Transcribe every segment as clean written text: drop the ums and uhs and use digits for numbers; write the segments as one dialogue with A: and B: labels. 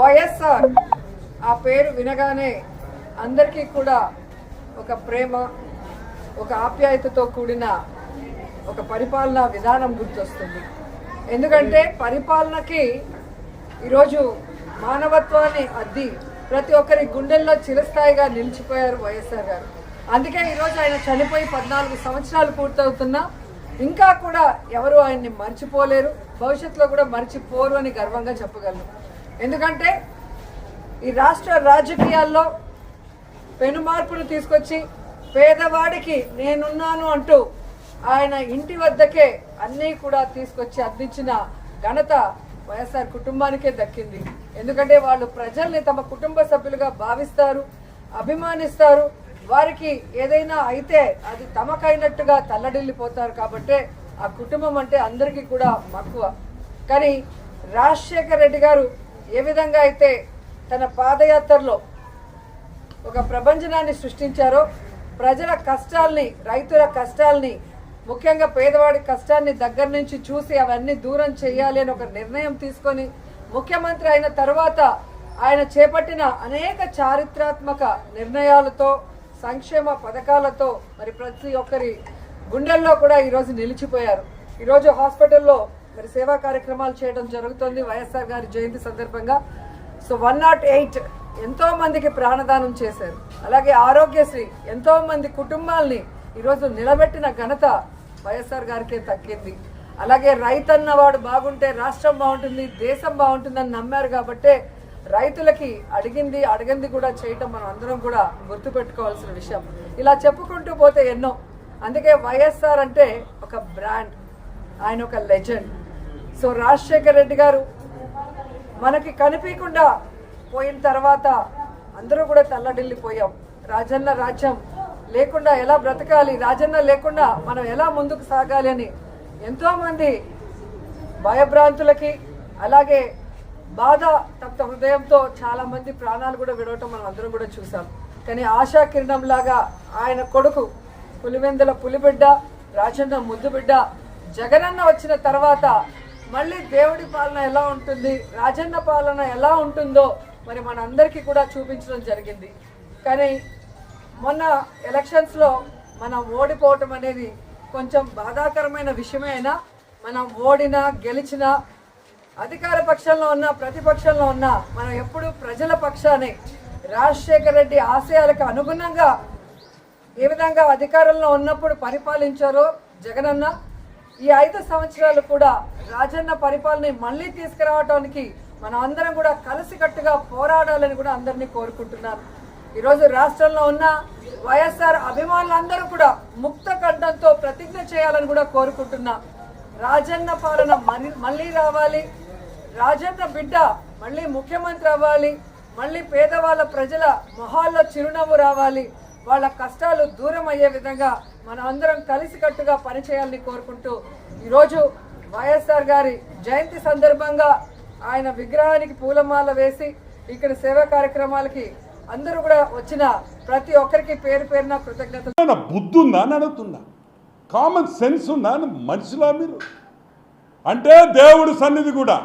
A: వైఎస్ఆర్ ఆ పేరు వినగానే అందరికీ కూడా ఒక ప్రేమ, ఒక ఆప్యాయతతో కూడిన ఒక పరిపాలనా విధానం గుర్తొస్తుంది. ఎందుకంటే పరిపాలనకి ఈరోజు మానవత్వాన్ని అద్ది ప్రతి ఒక్కరి గుండెల్లో చిరస్థాయిగా నిలిచిపోయారు వైఎస్ఆర్ గారు. అందుకే ఈరోజు ఆయన చనిపోయి 14 సంవత్సరాలు పూర్తవుతున్నా ఇంకా కూడా ఎవరు ఆయన్ని మర్చిపోలేరు, భవిష్యత్తులో కూడా మర్చిపోరు అని గర్వంగా చెప్పగలను. ఎందుకంటే ఈ రాష్ట్ర రాజకీయాల్లో పెను మార్పును తీసుకొచ్చి పేదవాడికి నేనున్నాను అంటూ ఆయన ఇంటి వద్దకే అన్నీ కూడా తీసుకొచ్చి అందించిన ఘనత వైఎస్ఆర్ కుటుంబానికే దక్కింది. ఎందుకంటే వాళ్ళు ప్రజల్ని తమ కుటుంబ సభ్యులుగా భావిస్తారు, అభిమానిస్తారు. వారికి ఏదైనా అయితే అది తమకైనట్టుగా తల్లడిల్లిపోతారు. కాబట్టే ఆ కుటుంబం అంటే అందరికీ కూడా మక్కువ. కానీ రాజశేఖర్ రెడ్డి గారు ఏ విధంగా అయితే తన పాదయాత్రలో ఒక ప్రభంజనాన్ని సృష్టించారో, ప్రజల కష్టాల్ని, రైతుల కష్టాల్ని, ముఖ్యంగా పేదవాడి కష్టాన్ని దగ్గర నుంచి చూసి అవన్నీ దూరం చేయాలి అని ఒక నిర్ణయం తీసుకొని ముఖ్యమంత్రి అయిన తర్వాత ఆయన చేపట్టిన అనేక చారిత్రాత్మక నిర్ణయాలతో, సంక్షేమ పథకాలతో మరి ప్రతి ఒక్కరి గుండెల్లో కూడా ఈరోజు నిలిచిపోయారు. ఈరోజు హాస్పిటల్లో మరి సేవా కార్యక్రమాలు చేయడం జరుగుతుంది వైఎస్ఆర్ గారి జయంతి సందర్భంగా. సో 108 ఎంతో మందికి ప్రాణదానం చేశారు. అలాగే ఆరోగ్యశ్రీ ఎంతో మంది కుటుంబాల్ని ఈరోజు నిలబెట్టిన ఘనత వైఎస్ఆర్ గారికే దక్కింది. అలాగే రైతన్న వాడు బాగుంటే రాష్ట్రం బాగుంటుంది, దేశం బాగుంటుందని నమ్మారు. కాబట్టే రైతులకి అడిగింది కూడా చేయటం మనం అందరం కూడా గుర్తుపెట్టుకోవాల్సిన విషయం. ఇలా చెప్పుకుంటూ పోతే ఎన్నో. అందుకే వైఎస్ఆర్ అంటే ఒక బ్రాండ్, ఆయన ఒక లెజెండ్. సో రాజశేఖర్ రెడ్డి గారు మనకి కనిపించకుండా పోయిన తర్వాత అందరూ కూడా తల్లడిల్లిపోయాం. రాజన్న రాజ్యం లేకుండా ఎలా బ్రతకాలి, రాజన్న లేకుండా మనం ఎలా ముందుకు సాగాలి అని ఎంతోమంది భయభ్రాంతులకి, అలాగే బాధ తప్త హృదయంతో చాలా మంది ప్రాణాలు కూడా విడవటం మనం అందరం కూడా చూసాం. కానీ ఆశా కిరణం లాగా ఆయన కొడుకు పులివెందుల పులిబిడ్డ, రాజన్న ముద్దుబిడ్డ జగనన్న వచ్చిన తర్వాత మళ్ళీ దేవుడి పాలన ఎలా ఉంటుంది, రాజన్న పాలన ఎలా ఉంటుందో మరి మనందరికీ కూడా చూపించడం జరిగింది. కానీ మొన్న ఎలక్షన్స్లో మనం ఓడిపోవటం అనేది కొంచెం బాధాకరమైన విషయమే. అయినా మనం ఓడినా గెలిచినా, అధికార పక్షంలో ఉన్నా ప్రతిపక్షంలో ఉన్నా మనం ఎప్పుడు ప్రజల పక్షానే. రాజశేఖర్ రెడ్డి ఆశయాలకు అనుగుణంగా ఏ విధంగా అధికారంలో ఉన్నప్పుడు పరిపాలించారో జగనన్న, ఈ 5 సంవత్సరాలు కూడా రాజన్న పరిపాలన మళ్ళీ తీసుకురావడానికి మనం అందరం కూడా కలిసికట్టుగా పోరాడాలని కూడా అందరినీ కోరుకుంటున్నాను. ఈరోజు రాష్ట్రంలో ఉన్న వైఎస్ఆర్ అభిమానులందరూ కూడా ముక్త కంఠంతో ప్రతిజ్ఞ చేయాలని కూడా కోరుకుంటున్నా. రాజన్న పాలన మళ్ళీ రావాలి, రాజన్న బిడ్డ మళ్ళీ ముఖ్యమంత్రి అవ్వాలి, మళ్ళీ పేదవాళ్ళ ప్రజల మొహాల్లో చిరునవ్వు రావాలి, వాళ్ళ కష్టాలు దూరం అయ్యే విధంగా మనం అందరం కలిసికట్టుగా పనిచేయాలని కోరుకుంటూ ఈరోజు వైఎస్ఆర్ గారి జయంతి సందర్భంగా ఆయన విగ్రహానికి పూలమాల వేసి ఇక్కడ సేవా కార్యక్రమాలకి అందరూ కూడా వచ్చిన ప్రతి ఒక్కరికి పేరు పేరున కృతజ్ఞతలు.
B: బుద్ధి ఉందా అని అడుగుతున్నా, కామన్ సెన్స్ ఉందా అని మనుషులా మీరు? అంటే దేవుడి సన్నిధి కూడా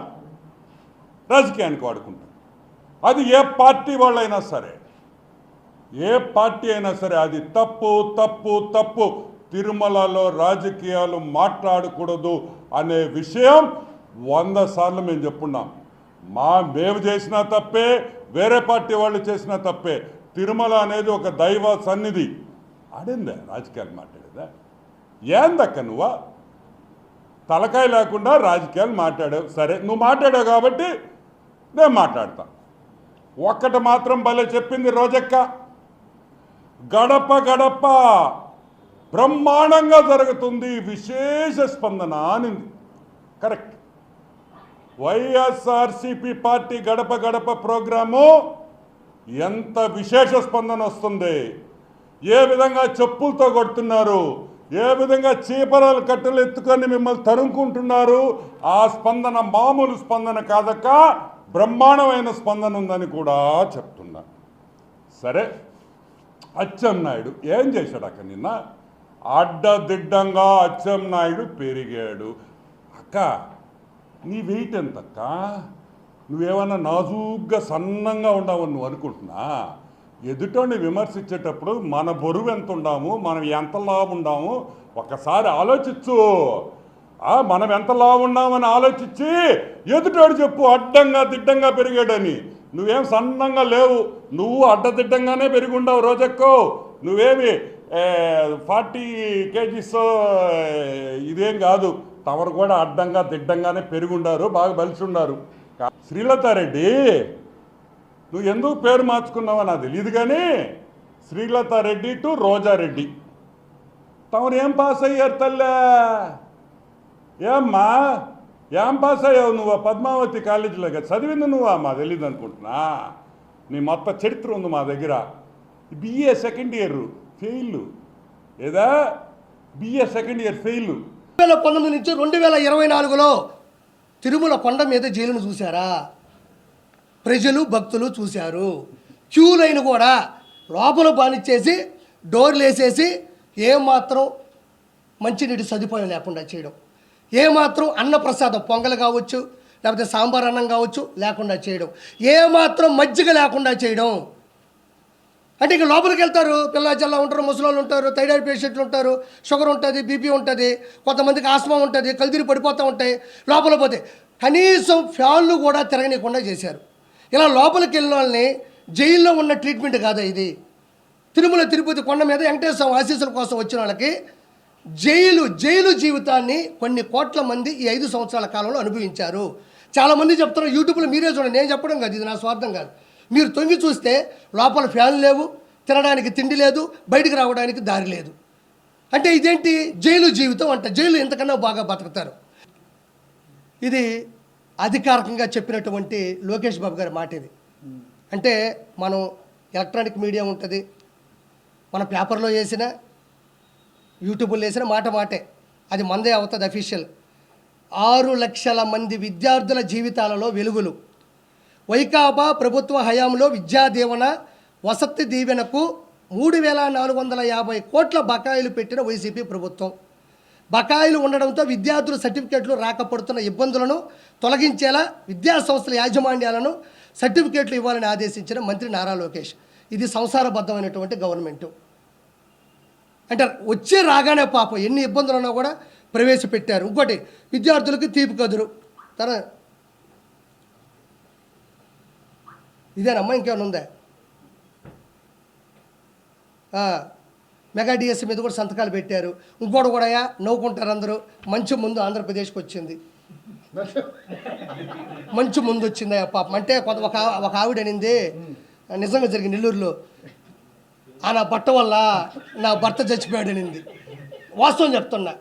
B: రాజకీయానికి వాడుకుంటాం. అది ఏ పార్టీ వాళ్ళైనా సరే, ఏ పార్టీ అయినా సరే అది తప్పు తప్పు తప్పు. తిరుమలలో రాజకీయాలు మాట్లాడకూడదు అనే విషయం 100 సార్లు మేము చెప్పున్నాం. మేము చేసినా తప్పే, వేరే పార్టీ వాళ్ళు చేసినా తప్పే. తిరుమల అనేది ఒక దైవ సన్నిధి. ఆడిందా రాజకీయాలు మాట్లాడేదా? ఏందక్క నువ్వా తలకాయ లేకుండా రాజకీయాలు మాట్లాడావు. సరే, నువ్వు మాట్లాడావు కాబట్టి నేను మాట్లాడతా. ఒక్కటి మాత్రం భలే చెప్పింది రోజక్క, గడప గడప బ్రహ్మాండంగా జరుగుతుంది, విశేష స్పందన అనింది. కరెక్ట్. వైఎస్ఆర్సిపి పార్టీ గడప గడప ప్రోగ్రాము ఎంత విశేష స్పందన వస్తుంది, ఏ విధంగా చెప్పులతో కొడుతున్నారు, ఏ విధంగా చీపరాలు కట్టెలు ఎత్తుకొని మిమ్మల్ని తరుముకుంటున్నారు. ఆ స్పందన మామూలు స్పందన కాదక్క, బ్రహ్మాండమైన స్పందన ఉందని కూడా చెప్తున్నా. సరే, అచ్చెన్నాయుడు ఏం చేశాడు అక్క? నిన్న అడ్డదిడ్డంగా అచ్చెన్నాయుడు పెరిగాడు. అక్క నీ వెయిట్ ఎంతక్క? నువ్వేమన్నా నాజూగ్గా సన్నంగా ఉండవని నువ్వు అనుకుంటున్నా? ఎదుటోని విమర్శించేటప్పుడు మన బరువు ఎంత ఉండాము, మనం ఎంత లావు ఉండాము ఒక్కసారి ఆలోచించు. మనం ఎంత లావు ఉన్నామని ఆలోచించి ఎదుటోడు చెప్పు అడ్డంగా దిడ్డంగా పెరిగాడని. నువ్వేం సన్నంగా లేవు, నువ్వు అడ్డదిడ్డంగానే పెరిగి ఉండవు రోజెక్కో. నువ్వేమి 40 kgs ఇదేం కాదు, తమరు కూడా అడ్డంగా దిడ్డంగానే పెరుగుండారు, బాగా బలిసి ఉన్నారు. శ్రీలతారెడ్డి నువ్వు ఎందుకు పేరు మార్చుకున్నావో నాకు తెలియదు కానీ శ్రీలతారెడ్డి టు రోజారెడ్డి తమరు ఏం పాస్ అయ్యారు తల్లే? ఏమ్మా ఏం పాస్ అయ్యావు నువ్వు? పద్మావతి కాలేజీలో చదివింది నువ్వా? మా తెలియదు అనుకుంటున్నా. నీ మొత్తం చరిత్ర ఉంది మా దగ్గర. బిఏ సెకండ్ ఇయర్ ఫెయిల్, ఏదా బిఏ సెకండ్ ఇయర్ ఫెయిల్.
C: 2019 నుంచి 2024లో తిరుమల కొండ మీద జైలును చూశారా? ప్రజలు భక్తులు చూశారు. క్యూ లైన్ కూడా లోపల బానిచ్చేసి డోర్లు వేసేసి ఏమాత్రం మంచినీటి సదుపాయం లేకుండా చేయడం, ఏమాత్రం అన్నప్రసాదం పొంగల్ కావచ్చు లేకపోతే సాంబార్ అన్నం కావచ్చు లేకుండా చేయడం, ఏమాత్రం మజ్జిగ లేకుండా చేయడం. అంటే ఇక లోపలికి వెళ్తారు, పిల్ల జల్లా ఉంటారు, ముసలోళ్ళు ఉంటారు, థైరాయిడ్ పేషెంట్లు ఉంటారు, షుగర్ ఉంటుంది, బీపీ ఉంటుంది, కొంతమందికి ఆస్మా ఉంటుంది, కలుదిరి పడిపోతూ ఉంటాయి. లోపల పోతే కనీసం ఫ్యాన్లు కూడా తిరగనీయకుండా చేశారు. ఇలా లోపలికి వెళ్ళిన వాళ్ళని జైల్లో ఉన్న ట్రీట్మెంట్ కాదా ఇది? తిరుమల తిరుపతి కొండ మీద వెంకటేశ్వర ఆశీస్సుల కోసం వచ్చిన వాళ్ళకి జైలు జీవితాన్ని కొన్ని కోట్ల మంది ఈ 5 సంవత్సరాల కాలంలో అనుభవించారు. చాలామంది చెప్తున్నారు, యూట్యూబ్లో మీరే చూడండి, నేను చెప్పడం కాదు, ఇది నా స్వార్థం కాదు. మీరు తొంగి చూస్తే లోపల ఫ్యాన్లు లేవు, తినడానికి తిండి లేదు, బయటికి రావడానికి దారి లేదు. అంటే ఇదేంటి జైలు జీవితం అంట. జైలు ఎంతకన్నా బాగా బతుకుతారు. ఇది అధికారికంగా చెప్పినటువంటి లోకేష్ బాబు గారి మాట ఇది. అంటే మనం ఎలక్ట్రానిక్ మీడియా ఉంటుంది, మన పేపర్లో వేసిన యూట్యూబ్లో వేసిన మాటే, అది మందే అవుతుంది అఫీషియల్. 6 లక్షల మంది విద్యార్థుల జీవితాలలో వెలుగులు. వైకాపా ప్రభుత్వ హయాంలో విద్యా దీవెన వసతి దీవెనకు 3,450 కోట్ల బకాయిలు పెట్టిన వైసీపీ ప్రభుత్వం. బకాయిలు ఉండడంతో విద్యార్థుల సర్టిఫికేట్లు రాకపోతున్న ఇబ్బందులను తొలగించేలా విద్యాసంస్థల యాజమాన్యాలను సర్టిఫికేట్లు ఇవ్వాలని ఆదేశించిన మంత్రి నారా లోకేష్. ఇది సంసారబద్ధమైనటువంటి గవర్నమెంటు. అంటే వచ్చే రాగానే పాపం ఎన్ని ఇబ్బందులు ఉన్నా కూడా ప్రవేశపెట్టారు. ఇంకోటి విద్యార్థులకు తీపి కదురు ఇదేనమ్మా, ఇంకేమైనా ఉందా? మెగా డిఎస్సి మీద కూడా సంతకాలు పెట్టారు. ఇంకోటి కూడా నవ్వుకుంటారు అందరూ. మంచి ముందు ఆంధ్రప్రదేశ్కి వచ్చింది, మంచి ముందు వచ్చిందా పాపం. అంటే ఒక ఆవిడ అనింది, నిజంగా జరిగింది నెల్లూరులో, నా బట్ట వల్ల నా భర్త చచ్చిపోయాడు అనింది. వాస్తవం చెప్తున్నా,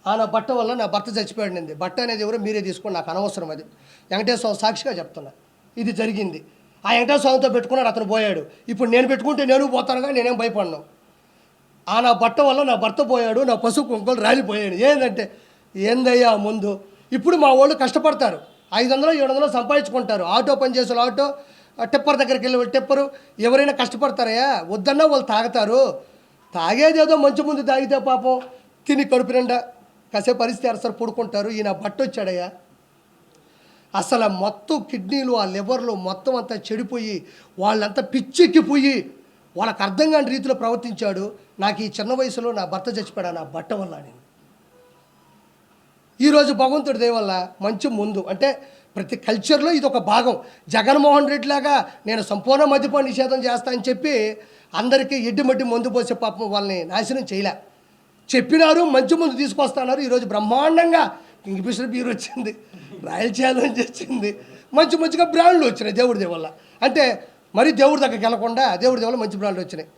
C: నా బట్ట వల్ల నా భర్త చచ్చిపోయాడు అనింది. బట్ట అనేది ఎవరో మీరే తీసుకోండి, నాకు అనవసరం. అది వెంకటేశ్వర సాక్షిగా చెప్తున్నా, ఇది జరిగింది. ఆ వెంకటేశ్వరంతో పెట్టుకున్నాడు, అతను పోయాడు. ఇప్పుడు నేను పెట్టుకుంటే నేను పోతానుగా, నేనేం భయపడను. నా బట్ట వల్ల నా భర్త పోయాడు, నా పసుపు కుంకులు రాలిపోయాడు. ఏంటంటే ఏందయ్యా ముందు. ఇప్పుడు మా వాళ్ళు కష్టపడతారు, 500-700 సంపాదించుకుంటారు. ఆటో పనిచేసే ఆటో, టిప్పర్ దగ్గరికి వెళ్ళి టిప్పరు, ఎవరైనా కష్టపడతారయ్యా? వద్దన్నా వాళ్ళు తాగుతారు. తాగేదేదో మంచి ముందు తాగితే పాపం తిని కడుపు నిండా కాసేపు పరిస్థితి అరసరి పడుకుంటారు. ఈయన బట్ట వచ్చాడయ్యా, అసలు మొత్తం కిడ్నీలు ఆ లివర్లు మొత్తం అంతా చెడిపోయి వాళ్ళంతా పిచ్చెక్కిపోయి వాళ్ళకి అర్థం కాని రీతిలో ప్రవర్తించాడు. నాకు ఈ చిన్న వయసులో నా భర్త చచ్చిపోయాడు నా బట్ట వల్ల అని. ఈరోజు భగవంతుడి దయ వల్ల మంచి ముందు. అంటే ప్రతి కల్చర్లో ఇది ఒక భాగం. జగన్మోహన్ రెడ్డి లాగా నేను సంపూర్ణ మద్యపాన నిషేధం చేస్తా అని చెప్పి అందరికీ ఎడ్డిమడ్డి మందు పోసే పాపం వాళ్ళని నాశనం చేయలే. చెప్పినారు, మంచి ముందు తీసుకొస్తున్నారు. ఈరోజు బ్రహ్మాండంగా కింగ్ఫిషర్ బీర్ వచ్చింది, రాయల్ ఛాలెంజ్ వచ్చింది, మంచిగా బ్రాండ్లు వచ్చినాయి దేవుడి వల్ల. అంటే మరి దేవుడి దగ్గరికి వెళ్ళకుండా దేవుడి వల్ల మంచి బ్రాండ్లు వచ్చినాయి.